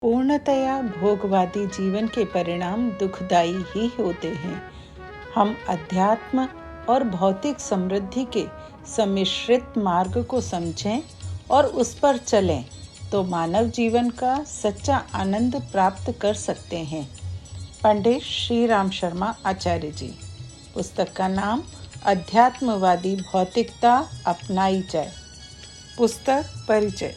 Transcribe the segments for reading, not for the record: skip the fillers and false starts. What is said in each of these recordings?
पूर्णतया भोगवादी जीवन के परिणाम दुखदायी ही होते हैं। हम अध्यात्म और भौतिक समृद्धि के सम्मिश्रित मार्ग को समझें और उस पर चलें तो मानव जीवन का सच्चा आनंद प्राप्त कर सकते हैं। पंडित श्री राम शर्मा आचार्य जी। पुस्तक का नाम अध्यात्मवादी भौतिकता अपनाई जाए। पुस्तक परिचय।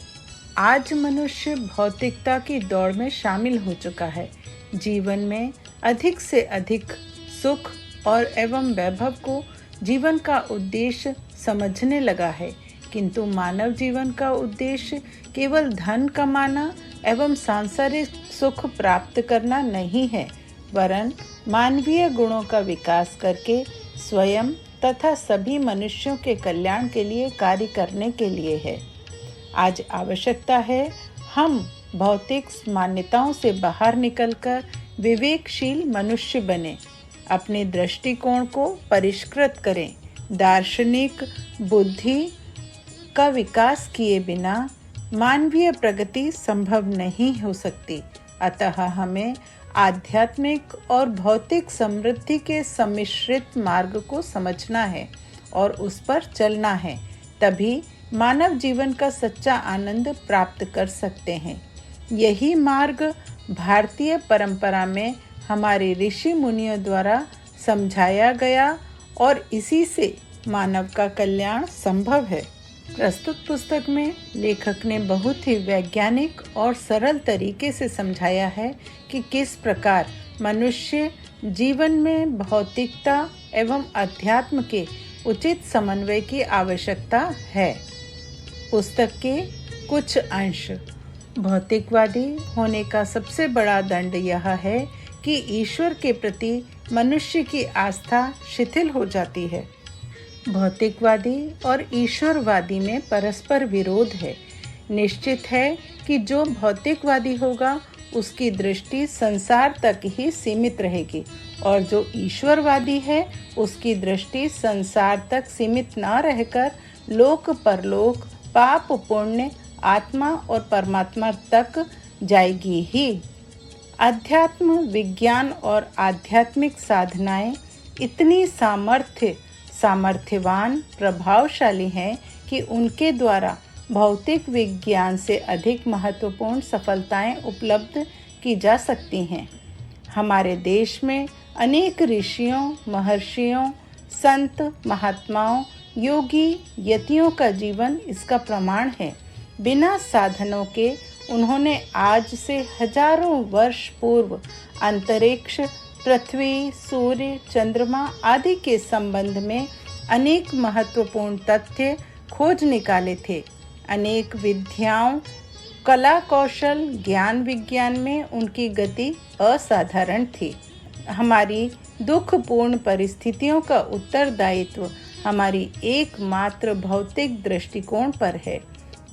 आज मनुष्य भौतिकता की दौड़ में शामिल हो चुका है। जीवन में अधिक से अधिक सुख और एवं वैभव को जीवन का उद्देश्य समझने लगा है, किंतु मानव जीवन का उद्देश्य केवल धन कमाना एवं सांसारिक सुख प्राप्त करना नहीं है, वरन मानवीय गुणों का विकास करके स्वयं तथा सभी मनुष्यों के कल्याण के लिए कार्य करने के लिए है। आज आवश्यकता है हम भौतिक मान्यताओं से बाहर निकलकर विवेकशील मनुष्य बने, अपने दृष्टिकोण को परिष्कृत करें। दार्शनिक बुद्धि का विकास किए बिना मानवीय प्रगति संभव नहीं हो सकती। अतः हमें आध्यात्मिक और भौतिक समृद्धि के सम्मिश्रित मार्ग को समझना है और उस पर चलना है, तभी मानव जीवन का सच्चा आनंद प्राप्त कर सकते हैं। यही मार्ग भारतीय परंपरा में हमारे ऋषि मुनियों द्वारा समझाया गया और इसी से मानव का कल्याण संभव है। प्रस्तुत पुस्तक में लेखक ने बहुत ही वैज्ञानिक और सरल तरीके से समझाया है कि किस प्रकार मनुष्य जीवन में भौतिकता एवं अध्यात्म के उचित समन्वय की आवश्यकता है। पुस्तक के कुछ अंश। भौतिकवादी होने का सबसे बड़ा दंड यह है कि ईश्वर के प्रति मनुष्य की आस्था शिथिल हो जाती है। भौतिकवादी और ईश्वरवादी में परस्पर विरोध है। निश्चित है कि जो भौतिकवादी होगा उसकी दृष्टि संसार तक ही सीमित रहेगी और जो ईश्वरवादी है उसकी दृष्टि संसार तक सीमित न रहकर लोक परलोक, पाप पुण्य, आत्मा और परमात्मा तक जाएगी ही। अध्यात्म विज्ञान और आध्यात्मिक साधनाएं इतनी सामर्थ्यवान प्रभावशाली हैं कि उनके द्वारा भौतिक विज्ञान से अधिक महत्वपूर्ण सफलताएं उपलब्ध की जा सकती हैं। हमारे देश में अनेक ऋषियों, महर्षियों, संत, महात्माओं, योगी, यतियों का जीवन इसका प्रमाण है। बिना साधनों के उन्होंने आज से हजारों वर्ष पूर्व अंतरिक्ष, पृथ्वी, सूर्य, चंद्रमा आदि के संबंध में अनेक महत्वपूर्ण तथ्य खोज निकाले थे। अनेक विद्याओं, कला, कौशल, ज्ञान, विज्ञान में उनकी गति असाधारण थी। हमारी दुखपूर्ण परिस्थितियों का उत्तरदायित्व हमारी एकमात्र भौतिक दृष्टिकोण पर है।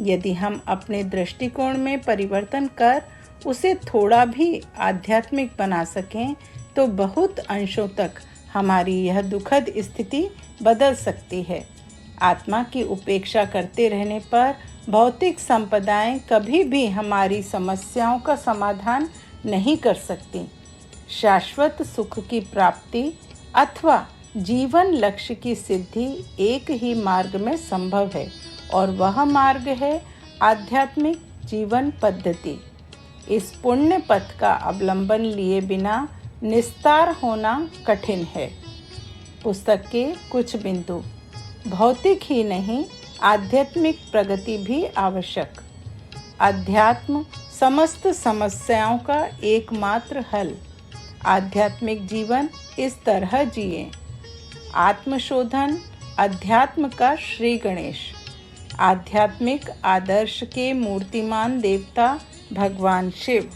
यदि हम अपने दृष्टिकोण में परिवर्तन कर उसे थोड़ा भी आध्यात्मिक बना सकें तो बहुत अंशों तक हमारी यह दुखद स्थिति बदल सकती है। आत्मा की उपेक्षा करते रहने पर भौतिक संपदाएं कभी भी हमारी समस्याओं का समाधान नहीं कर सकती। शाश्वत सुख की प्राप्ति अथवा जीवन लक्ष्य की सिद्धि एक ही मार्ग में संभव है और वह मार्ग है आध्यात्मिक जीवन पद्धति। इस पुण्य पथ का अवलंबन लिए बिना निस्तार होना कठिन है। पुस्तक के कुछ बिंदु। भौतिक ही नहीं, आध्यात्मिक प्रगति भी आवश्यक। अध्यात्म समस्त समस्याओं का एकमात्र हल। आध्यात्मिक जीवन इस तरह जिए। आत्मशोधन अध्यात्म का श्री गणेश। आध्यात्मिक आदर्श के मूर्तिमान देवता भगवान शिव।